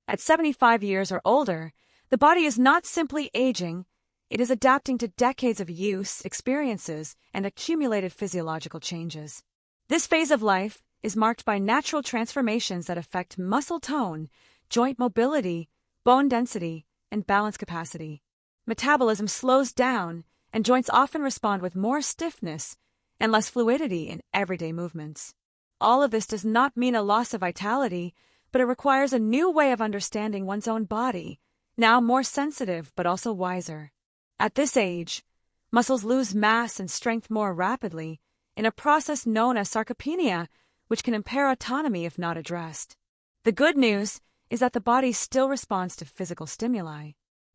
At 75 years or older, the body is not simply aging, it is adapting to decades of use, experiences, and accumulated physiological changes. This phase of life is marked by natural transformations that affect muscle tone, joint mobility, bone density, and balance capacity. Metabolism slows down, and joints often respond with more stiffness and less fluidity in everyday movements. All of this does not mean a loss of vitality, but it requires a new way of understanding one's own body, now more sensitive but also wiser. At this age, muscles lose mass and strength more rapidly in a process known as sarcopenia, which can impair autonomy if not addressed. The good news is that the body still responds to physical stimuli.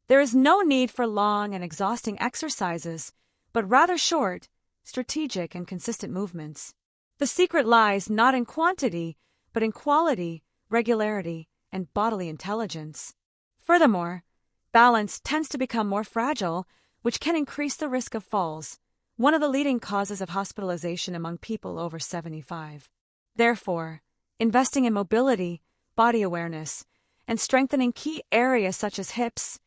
There is no need for long and exhausting exercises, but rather short, strategic, and consistent movements. The secret lies not in quantity, but in quality, regularity, and bodily intelligence. Furthermore, balance tends to become more fragile, which can increase the risk of falls, one of the leading causes of hospitalization among people over 75. Therefore, investing in mobility, body awareness, and strengthening key areas such as hips,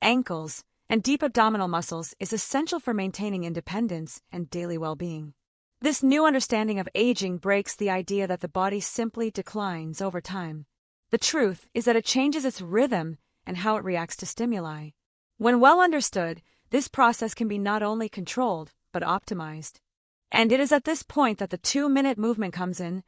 ankles, and deep abdominal muscles is essential for maintaining independence and daily well-being. This new understanding of aging breaks the idea that the body simply declines over time. The truth is that it changes its rhythm and how it reacts to stimuli. When well understood, this process can be not only controlled, but optimized. And it is at this point that the 2-minute movement comes in,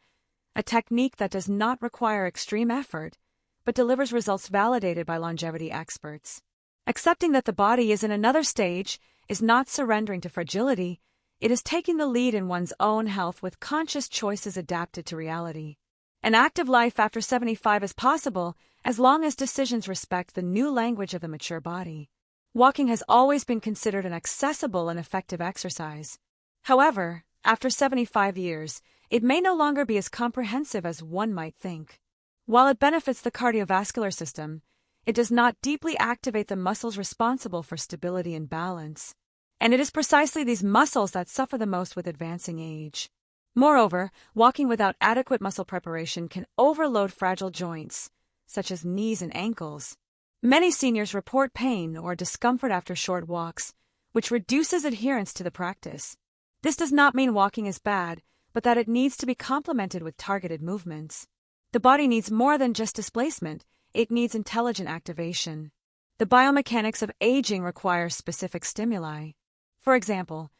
a technique that does not require extreme effort, but delivers results validated by longevity experts. Accepting that the body is in another stage is not surrendering to fragility, it is taking the lead in one's own health with conscious choices adapted to reality. An active life after 75 is possible as long as decisions respect the new language of the mature body. Walking has always been considered an accessible and effective exercise. However, after 75 years, it may no longer be as comprehensive as one might think. While it benefits the cardiovascular system, it does not deeply activate the muscles responsible for stability and balance. And it is precisely these muscles that suffer the most with advancing age. Moreover, walking without adequate muscle preparation can overload fragile joints, such as knees and ankles. Many seniors report pain or discomfort after short walks, which reduces adherence to the practice. This does not mean walking is bad, but that it needs to be complemented with targeted movements. The body needs more than just displacement, it needs intelligent activation. The biomechanics of aging requires specific stimuli. For example,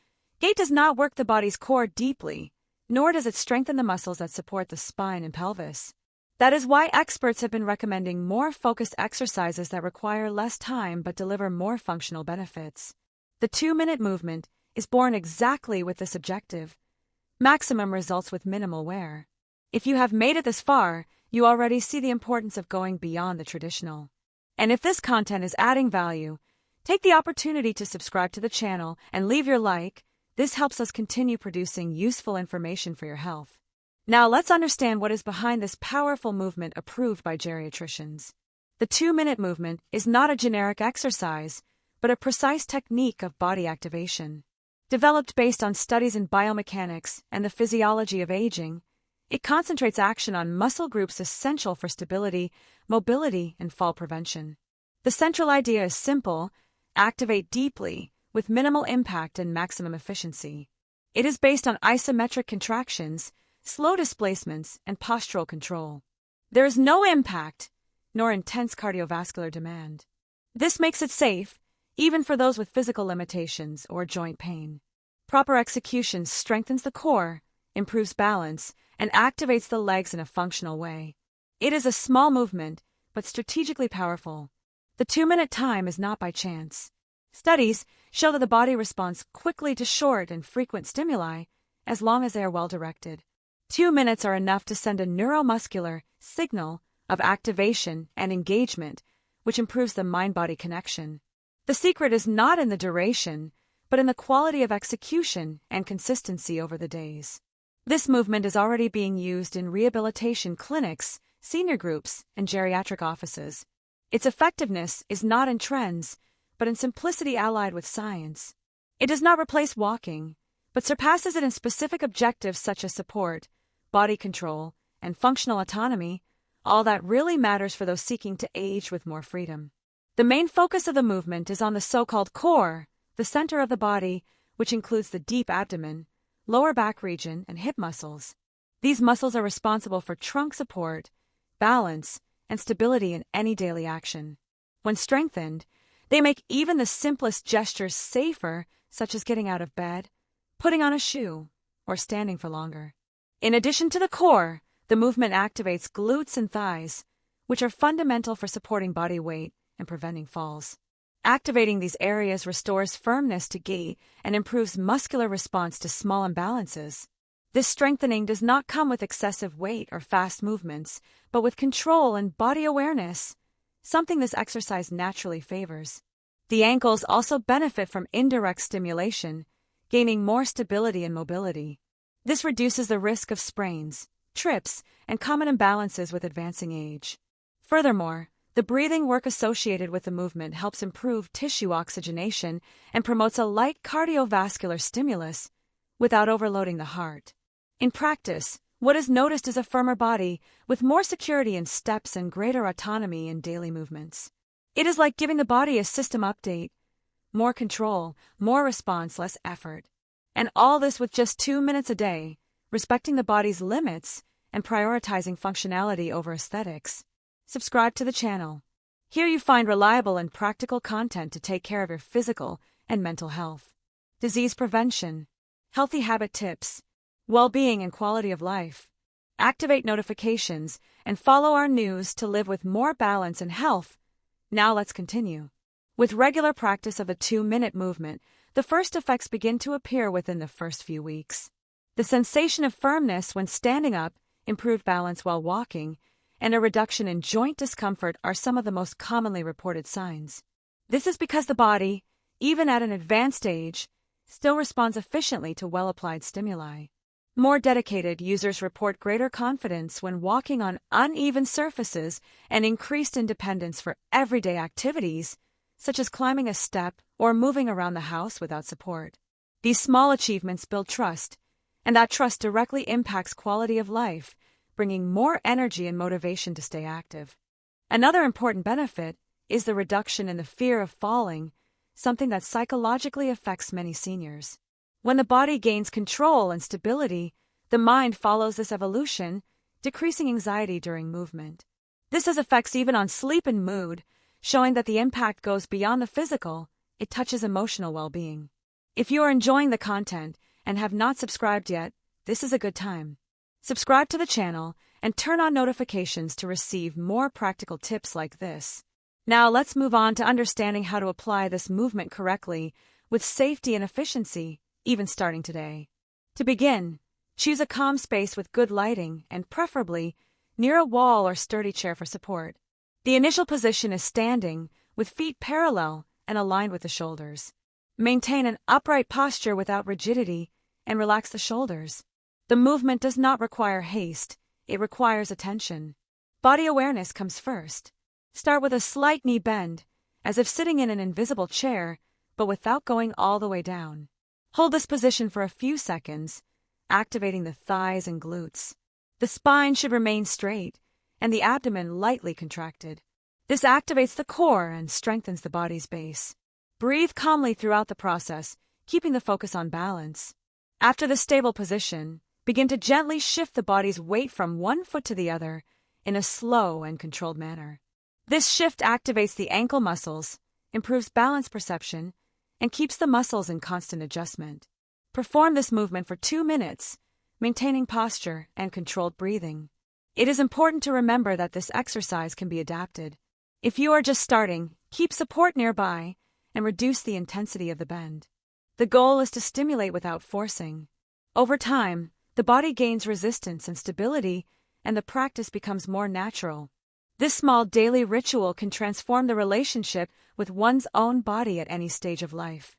gait does not work the body's core deeply, nor does it strengthen the muscles that support the spine and pelvis. That is why experts have been recommending more focused exercises that require less time but deliver more functional benefits. The 2-minute movement is born exactly with this objective: maximum results with minimal wear. If you have made it this far, you already see the importance of going beyond the traditional. And if this content is adding value, take the opportunity to subscribe to the channel and leave your like. This helps us continue producing useful information for your health. Now let's understand what is behind this powerful movement approved by geriatricians. The 2-minute movement is not a generic exercise, but a precise technique of body activation. Developed based on studies in biomechanics and the physiology of aging, it concentrates action on muscle groups essential for stability, mobility, and fall prevention. The central idea is simple: activate deeply, with minimal impact and maximum efficiency. It is based on isometric contractions, slow displacements, and postural control. There is no impact, nor intense cardiovascular demand. This makes it safe, even for those with physical limitations or joint pain. Proper execution strengthens the core, improves balance, and activates the legs in a functional way. It is a small movement, but strategically powerful. The 2-minute time is not by chance. Studies show that the body responds quickly to short and frequent stimuli, as long as they are well directed. 2 minutes are enough to send a neuromuscular signal of activation and engagement, which improves the mind-body connection. The secret is not in the duration, but in the quality of execution and consistency over the days. This movement is already being used in rehabilitation clinics, senior groups, and geriatric offices. Its effectiveness is not in trends, but in simplicity allied with science. It does not replace walking, but surpasses it in specific objectives such as support, body control, and functional autonomy, all that really matters for those seeking to age with more freedom. The main focus of the movement is on the so-called core, the center of the body, which includes the deep abdomen, lower back region, and hip muscles. These muscles are responsible for trunk support, balance, and stability in any daily action. When strengthened, they make even the simplest gestures safer, such as getting out of bed, putting on a shoe, or standing for longer. In addition to the core, the movement activates glutes and thighs, which are fundamental for supporting body weight and preventing falls. Activating these areas restores firmness to gait and improves muscular response to small imbalances. This strengthening does not come with excessive weight or fast movements, but with control and body awareness, something this exercise naturally favors. The ankles also benefit from indirect stimulation, gaining more stability and mobility. This reduces the risk of sprains, trips, and common imbalances with advancing age. Furthermore, the breathing work associated with the movement helps improve tissue oxygenation and promotes a light cardiovascular stimulus without overloading the heart. In practice, what is noticed is a firmer body with more security in steps and greater autonomy in daily movements. It is like giving the body a system update, more control, more response, less effort. And all this with just 2 minutes a day, respecting the body's limits and prioritizing functionality over aesthetics. Subscribe to the channel. Here you find reliable and practical content to take care of your physical and mental health, disease prevention, healthy habit tips, well-being and quality of life. Activate notifications and follow our news to live with more balance and health. Now let's continue. With regular practice of the 2-minute movement, the first effects begin to appear within the first few weeks. The sensation of firmness when standing up, improved balance while walking, and a reduction in joint discomfort are some of the most commonly reported signs. This is because the body, even at an advanced age, still responds efficiently to well-applied stimuli. More dedicated users report greater confidence when walking on uneven surfaces and increased independence for everyday activities, such as climbing a step or moving around the house without support. These small achievements build trust, and that trust directly impacts quality of life, bringing more energy and motivation to stay active. Another important benefit is the reduction in the fear of falling, something that psychologically affects many seniors. When the body gains control and stability, the mind follows this evolution, decreasing anxiety during movement. This has effects even on sleep and mood, showing that the impact goes beyond the physical, it touches emotional well-being. If you are enjoying the content and have not subscribed yet, this is a good time. Subscribe to the channel and turn on notifications to receive more practical tips like this. Now let's move on to understanding how to apply this movement correctly with safety and efficiency, even starting today. To begin, choose a calm space with good lighting and preferably near a wall or sturdy chair for support. The initial position is standing, with feet parallel and aligned with the shoulders. Maintain an upright posture without rigidity and relax the shoulders. The movement does not require haste, it requires attention. Body awareness comes first. Start with a slight knee bend, as if sitting in an invisible chair, but without going all the way down. Hold this position for a few seconds, activating the thighs and glutes. The spine should remain straight, and the abdomen lightly contracted. This activates the core and strengthens the body's base. Breathe calmly throughout the process, keeping the focus on balance. After the stable position, begin to gently shift the body's weight from one foot to the other in a slow and controlled manner. This shift activates the ankle muscles, improves balance perception, and keeps the muscles in constant adjustment. Perform this movement for 2 minutes, maintaining posture and controlled breathing. It is important to remember that this exercise can be adapted. If you are just starting, keep support nearby and reduce the intensity of the bend. The goal is to stimulate without forcing. Over time, the body gains resistance and stability, and the practice becomes more natural. This small daily ritual can transform the relationship with one's own body at any stage of life.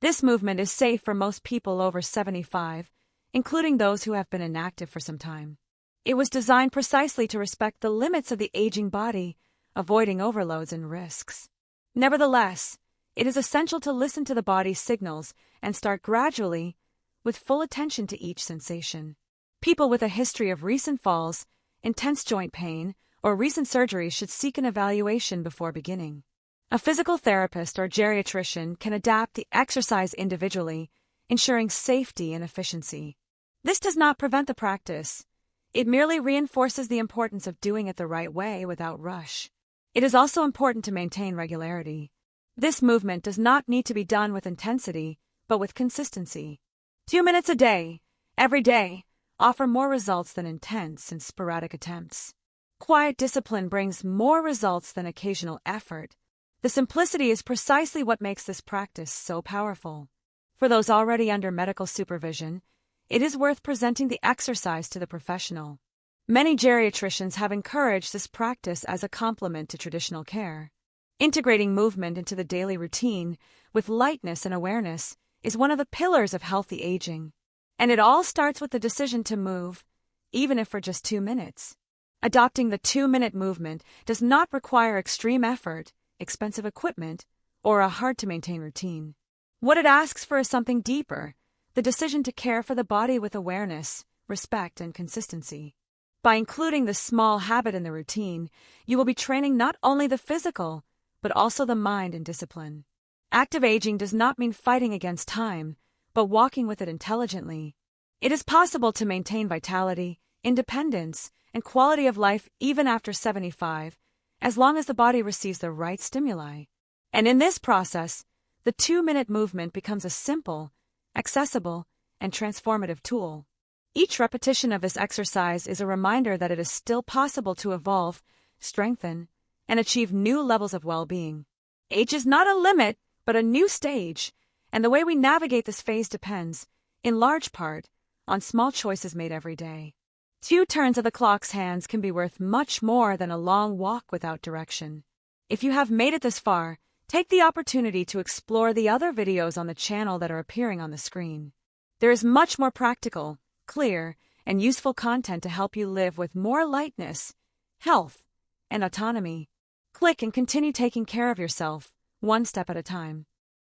This movement is safe for most people over 75, including those who have been inactive for some time. It was designed precisely to respect the limits of the aging body, avoiding overloads and risks. Nevertheless, it is essential to listen to the body's signals and start gradually, with full attention to each sensation. People with a history of recent falls, intense joint pain, or recent surgery should seek an evaluation before beginning. A physical therapist or geriatrician can adapt the exercise individually, ensuring safety and efficiency. This does not prevent the practice. It merely reinforces the importance of doing it the right way without rush. It is also important to maintain regularity. This movement does not need to be done with intensity, but with consistency. 2 minutes a day, every day, offer more results than intense and sporadic attempts. Quiet discipline brings more results than occasional effort. The simplicity is precisely what makes this practice so powerful. For those already under medical supervision, it is worth presenting the exercise to the professional. Many geriatricians have encouraged this practice as a complement to traditional care. Integrating movement into the daily routine with lightness and awareness is one of the pillars of healthy aging. And it all starts with the decision to move, even if for just 2 minutes. Adopting the 2-minute movement does not require extreme effort, expensive equipment, or a hard-to-maintain routine. What it asks for is something deeper, the decision to care for the body with awareness, respect, and consistency. By including this small habit in the routine, you will be training not only the physical, but also the mind and discipline. Active aging does not mean fighting against time, but walking with it intelligently. It is possible to maintain vitality, independence, and quality of life even after 75, as long as the body receives the right stimuli. And in this process, the 2-minute movement becomes a simple, accessible, and transformative tool. Each repetition of this exercise is a reminder that it is still possible to evolve, strengthen, and achieve new levels of well-being. Age is not a limit, but a new stage, and the way we navigate this phase depends, in large part, on small choices made every day. 2 turns of the clock's hands can be worth much more than a long walk without direction. If you have made it this far, take the opportunity to explore the other videos on the channel that are appearing on the screen. There is much more practical, clear, and useful content to help you live with more lightness, health, and autonomy. Click and continue taking care of yourself, one step at a time.